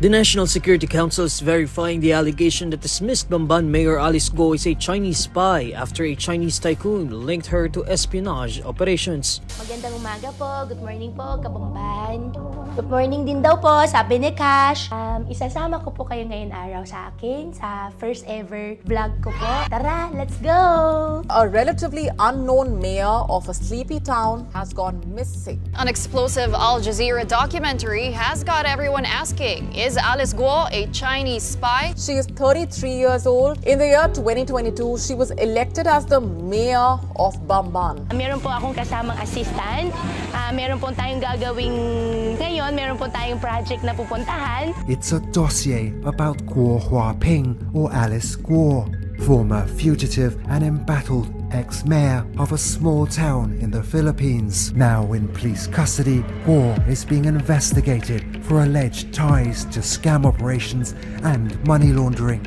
The National Security Council is verifying the allegation that dismissed Bamban Mayor Alice Guo is a Chinese spy after a Chinese tycoon linked her to espionage operations. Magandang umaga po. Good morning po, Kabamban. Good morning din daw po, sabi ni Cash. Isasama ko po kayo ngayon araw sa akin sa first ever vlog ko po. Tara, let's go! A relatively unknown mayor of a sleepy town has gone missing. An explosive Al Jazeera documentary has got everyone asking, is Alice Guo a Chinese spy? She is 33 years old. In the year 2022, she was elected as the mayor of Bamban. Meron po akong kasamang assistant. Meron po tayong gagawing ngayon. Meron po tayong project na pupuntahan. It's a dossier about Guo Hua Ping, or Alice Guo, former fugitive and embattled ex-mayor of a small town in the Philippines. Now in police custody, Guo is being investigated for alleged ties to scam operations and money laundering.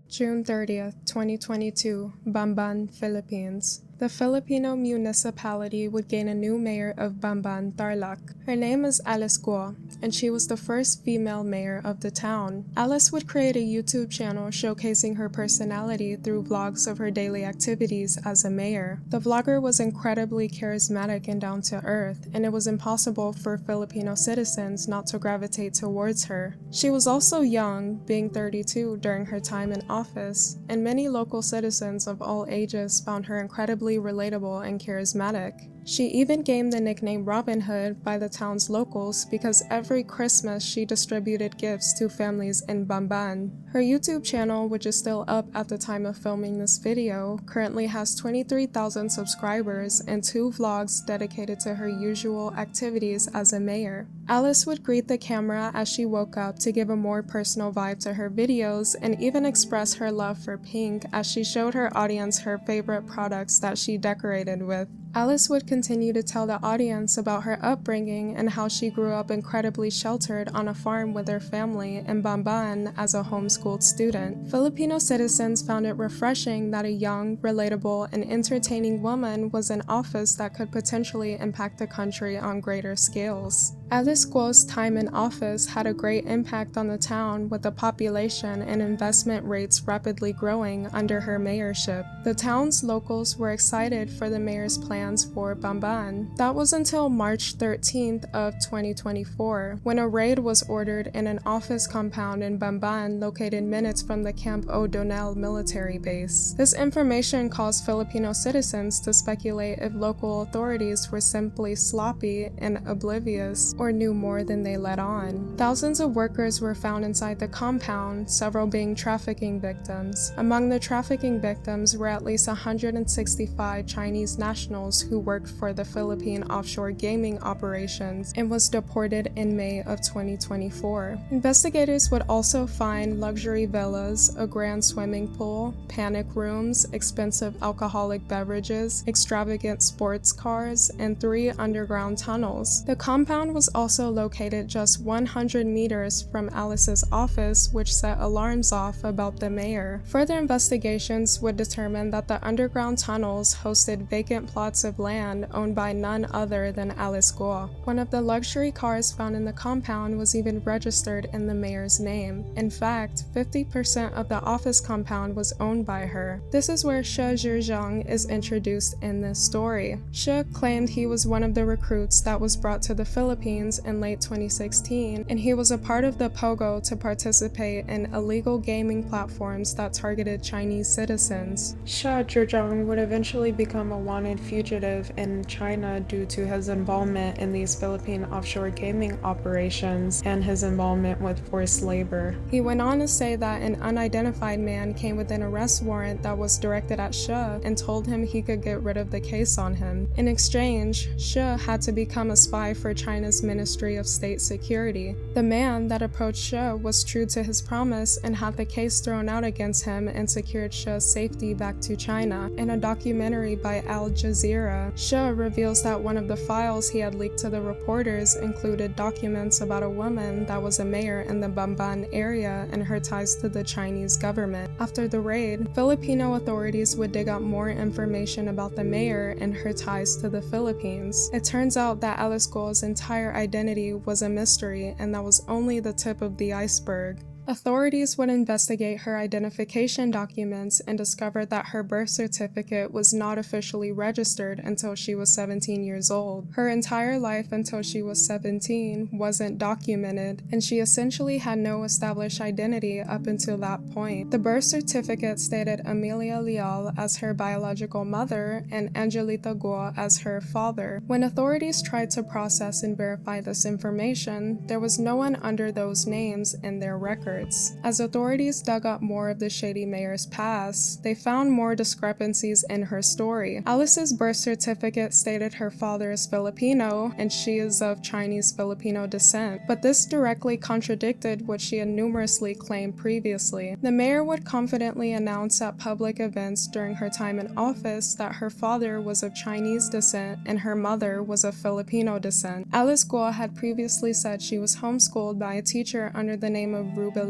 June 30th, 2022, Bamban, Philippines. The Filipino municipality would gain a new mayor of Bamban, Tarlac. Her name is Alice Guo, and she was the first female mayor of the town. Alice would create a YouTube channel showcasing her personality through vlogs of her daily activities as a mayor. The vlogger was incredibly charismatic and down to earth, and it was impossible for Filipino citizens not to gravitate towards her. She was also young, being 32 during her time in office, and many local citizens of all ages found her incredibly relatable and charismatic. She even gained the nickname Robin Hood by the town's locals because every Christmas she distributed gifts to families in Bamban. Her YouTube channel, which is still up at the time of filming this video, currently has 23,000 subscribers and 2 vlogs dedicated to her usual activities as a mayor. Alice would greet the camera as she woke up to give a more personal vibe to her videos and even express her love for pink as she showed her audience her favorite products that she decorated with. Alice would continue to tell the audience about her upbringing and how she grew up incredibly sheltered on a farm with her family in Bamban as a homeschooled student. Filipino citizens found it refreshing that a young, relatable, and entertaining woman was in office that could potentially impact the country on greater scales. Alice Guo's time in office had a great impact on the town, with the population and investment rates rapidly growing under her mayorship. The town's locals were excited for the mayor's plans for Bamban. That was until March 13th of 2024, when a raid was ordered in an office compound in Bamban located minutes from the Camp O'Donnell military base. This information caused Filipino citizens to speculate if local authorities were simply sloppy and oblivious, or knew more than they let on. Thousands of workers were found inside the compound, several being trafficking victims. Among the trafficking victims were at least 165 Chinese nationals who worked for the Philippine offshore gaming operations and was deported in May of 2024. Investigators would also find luxury villas, a grand swimming pool, panic rooms, expensive alcoholic beverages, extravagant sports cars, and 3 underground tunnels. The compound was also located just 100 meters from Alice's office, which set alarms off about the mayor. Further investigations would determine that the underground tunnels hosted vacant plots of land owned by none other than Alice Guo. One of the luxury cars found in the compound was even registered in the mayor's name. In fact, 50% of the office compound was owned by her. This is where She Zhizhang is introduced in this story. She claimed he was one of the recruits that was brought to the Philippines in late 2016, and he was a part of the Pogo to participate in illegal gaming platforms that targeted Chinese citizens. She Zhizhang would eventually become a wanted fugitive in China due to his involvement in these Philippine offshore gaming operations and his involvement with forced labor. He went on to say that an unidentified man came with an arrest warrant that was directed at She and told him he could get rid of the case on him. In exchange, She had to become a spy for China's Ministry of State Security. The man that approached She was true to his promise and had the case thrown out against him and secured She's safety back to China. In a documentary documentary by Al Jazeera, Xie reveals that one of the files he had leaked to the reporters included documents about a woman that was a mayor in the Bamban area and her ties to the Chinese government. After the raid, Filipino authorities would dig up more information about the mayor and her ties to the Philippines. It turns out that Alice Guo's entire identity was a mystery, and that was only the tip of the iceberg. Authorities would investigate her identification documents and discovered that her birth certificate was not officially registered until she was 17 years old. Her entire life until she was 17 wasn't documented, and she essentially had no established identity up until that point. The birth certificate stated Amelia Leal as her biological mother and Angelito Guo as her father. When authorities tried to process and verify this information, there was no one under those names in their records. As authorities dug up more of the shady mayor's past, they found more discrepancies in her story. Alice's birth certificate stated her father is Filipino and she is of Chinese-Filipino descent, but this directly contradicted what she had numerously claimed previously. The mayor would confidently announce at public events during her time in office that her father was of Chinese descent and her mother was of Filipino descent. Alice Guo had previously said she was homeschooled by a teacher under the name of Ruben,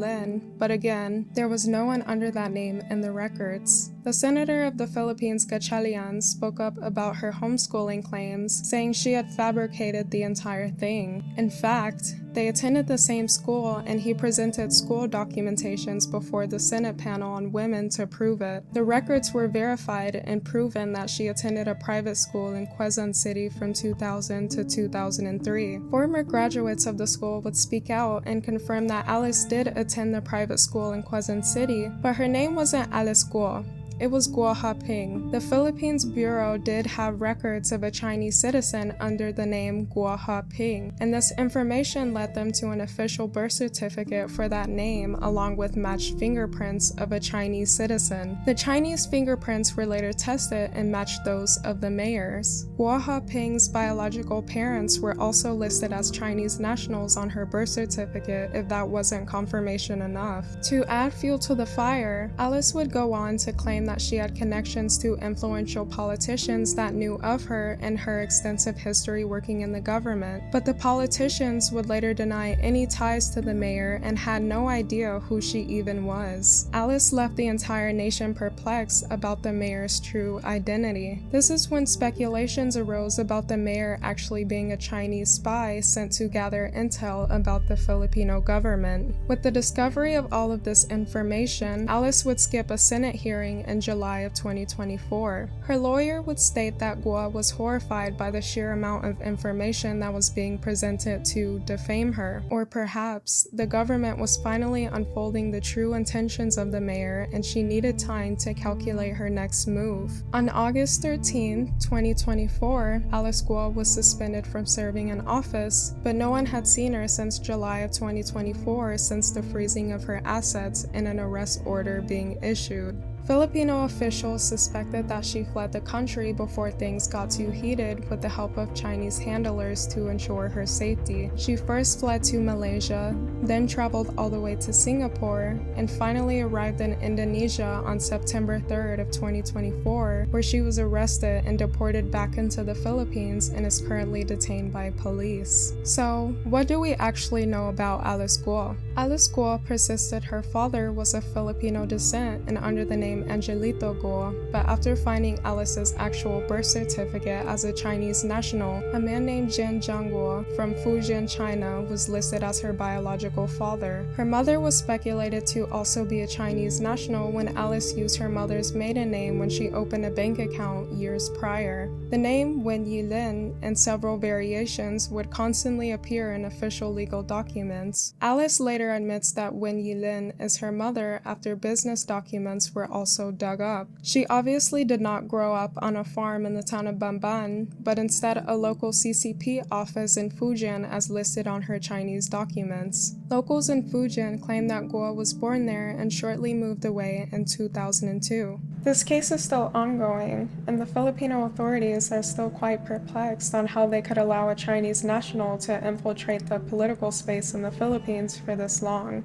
but again, there was no one under that name in the records. The senator of the Philippines, Gatchalian, spoke up about her homeschooling claims, saying she had fabricated the entire thing. In fact, they attended the same school and he presented school documentations before the Senate panel on women to prove it. The records were verified and proven that she attended a private school in Quezon City from 2000 to 2003. Former graduates of the school would speak out and confirm that Alice did attend the private school in Quezon City, but her name wasn't Alice Guo. It was Guo Hua Ping. The Philippines Bureau did have records of a Chinese citizen under the name Guo Hua Ping, and this information led them to an official birth certificate for that name along with matched fingerprints of a Chinese citizen. The Chinese fingerprints were later tested and matched those of the mayor's. Guo Hua Ping's biological parents were also listed as Chinese nationals on her birth certificate if that wasn't confirmation enough. To add fuel to the fire, Alice would go on to claim that she had connections to influential politicians that knew of her and her extensive history working in the government, but the politicians would later deny any ties to the mayor and had no idea who she even was. Alice left the entire nation perplexed about the mayor's true identity. This is when speculations arose about the mayor actually being a Chinese spy sent to gather intel about the Filipino government. With the discovery of all of this information, Alice would skip a Senate hearing in July of 2024. Her lawyer would state that Guo was horrified by the sheer amount of information that was being presented to defame her, or perhaps the government was finally unfolding the true intentions of the mayor and she needed time to calculate her next move. On August 13, 2024, Alice Guo was suspended from serving in office, but no one had seen her since July of 2024 since the freezing of her assets and an arrest order being issued. Filipino officials suspected that she fled the country before things got too heated with the help of Chinese handlers to ensure her safety. She first fled to Malaysia, then traveled all the way to Singapore, and finally arrived in Indonesia on September 3rd of 2024, where she was arrested and deported back into the Philippines and is currently detained by police. So, what do we actually know about Alice Guo? Alice Guo persisted her father was of Filipino descent and under the name Angelito Guo, but after finding Alice's actual birth certificate as a Chinese national, a man named Jian Jiangguo from Fujian, China was listed as her biological father. Her mother was speculated to also be a Chinese national when Alice used her mother's maiden name when she opened a bank account years prior. The name Wen Yilin and several variations would constantly appear in official legal documents. Alice later admits that Wen Yilin is her mother after business documents were also dug up. She obviously did not grow up on a farm in the town of Bamban, but instead a local CCP office in Fujian as listed on her Chinese documents. Locals in Fujian claim that Guo was born there and shortly moved away in 2002. This case is still ongoing, and the Filipino authorities are still quite perplexed on how they could allow a Chinese national to infiltrate the political space in the Philippines for this long.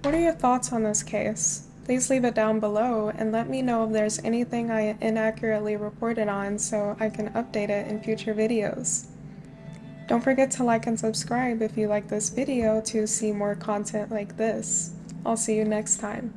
What are your thoughts on this case? Please leave it down below and let me know if there's anything I inaccurately reported on so I can update it in future videos. Don't forget to like and subscribe if you like this video to see more content like this. I'll see you next time.